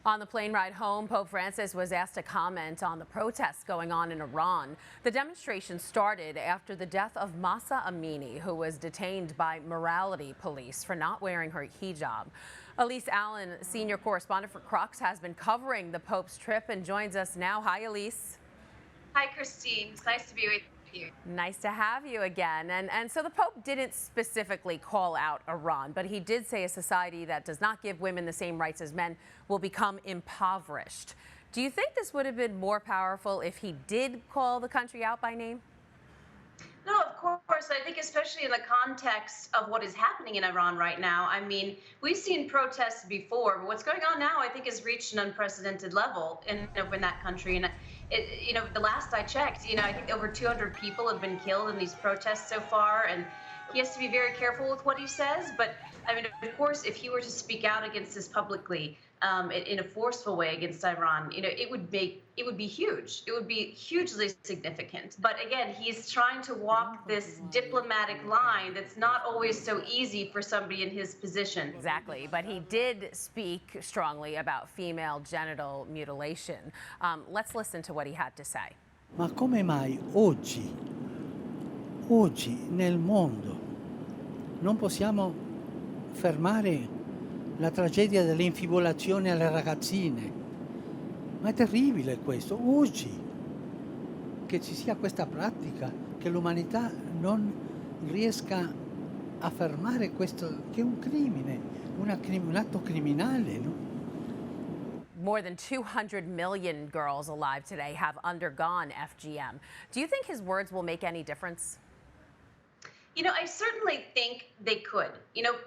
On the plane ride home, Pope Francis was asked to comment on the protests going on in Iran. The demonstration started after the death of Mahsa Amini, who was detained by morality police for not wearing her hijab. Elise Allen, senior correspondent for Crux, has been covering the Pope's trip and joins us now. Hi, Elise. Hi, Christine. It's nice to be with you. Nice to have you again. And so the Pope didn't specifically call out Iran, but he did say a society that does not give women the same rights as men will become impoverished. Do you think this would have been more powerful if he did call the country out by name? No, of course. I think especially in the context of what is happening in Iran right now. I mean, we've seen protests before, but what's going on now, I think, has reached an unprecedented level in that country. And the last I checked, I think over 200 people have been killed in these protests so far, and he has to be very careful with what he says. But I mean, of course, if he were to speak out against this publicly, in a forceful way against Iran, it would be huge. It would be hugely significant. But again, he's trying to walk this diplomatic line that's not always so easy for somebody in his position. Exactly. But he did speak strongly about female genital mutilation. Let's listen to what he had to say. Ma come mai oggi nel mondo non possiamo fermare la tragedia delle infibulazioni alle ragazzine? Ma è terribile questo, oggi, che ci sia questa pratica, che l'umanità non riesca a fermare questo, che è un crimine, un atto criminale, no? More than 200 million girls alive today have undergone FGM. Do you think his words will make any difference? I certainly think they could.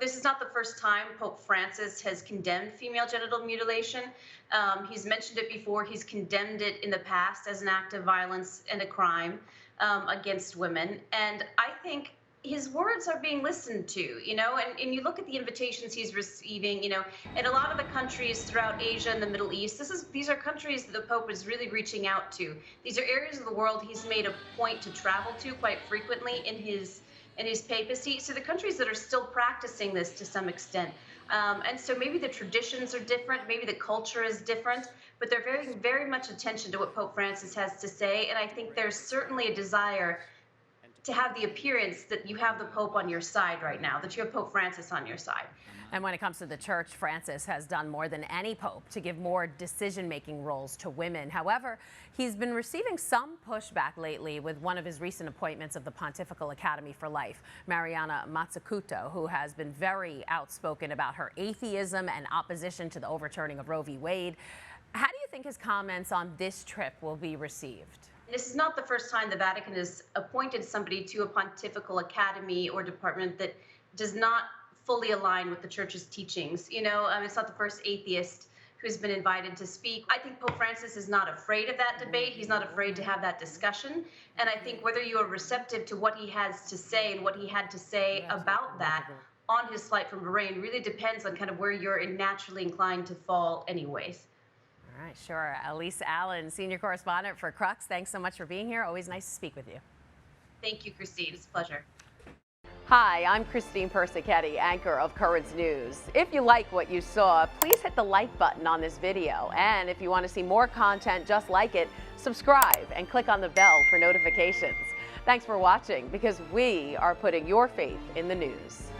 This is not the first time Pope Francis has condemned female genital mutilation. He's mentioned it before. He's condemned it in the past as an act of violence and a crime against women. And I think his words are being listened to, and you look at the invitations he's receiving, in a lot of the countries throughout Asia and the Middle East, these are countries that the Pope is really reaching out to. These are areas of the world he's made a point to travel to quite frequently in his papacy. So the countries that are still practicing this to some extent. And so maybe the traditions are different, maybe the culture is different, but they're very, very much attention to what Pope Francis has to say. And I think there's certainly a desire to have the appearance that you have the Pope on your side right now, that you have Pope Francis on your side. And when it comes to the church, Francis has done more than any pope to give more decision-making roles to women. However, he's been receiving some pushback lately with one of his recent appointments of the Pontifical Academy for Life, Mariana Mazzucato, who has been very outspoken about her atheism and opposition to the overturning of Roe v. Wade. How do you think his comments on this trip will be received? This is not the first time the Vatican has appointed somebody to a pontifical academy or department that does not fully align with the church's teachings. It's not the first atheist who's been invited to speak. I think Pope Francis is not afraid of that debate. He's not afraid to have that discussion. And I think whether you are receptive to what he has to say and what he had to say about that on his flight from Bahrain really depends on kind of where you're naturally inclined to fall anyways. All right, sure. Elise Allen, senior correspondent for Crux. Thanks so much for being here. Always nice to speak with you. Thank you, Christine. It's a pleasure. Hi, I'm Christine Persichetti, anchor of Currents News. If you like what you saw, please hit the like button on this video. And if you want to see more content just like it, subscribe and click on the bell for notifications. Thanks for watching, because we are putting your faith in the news.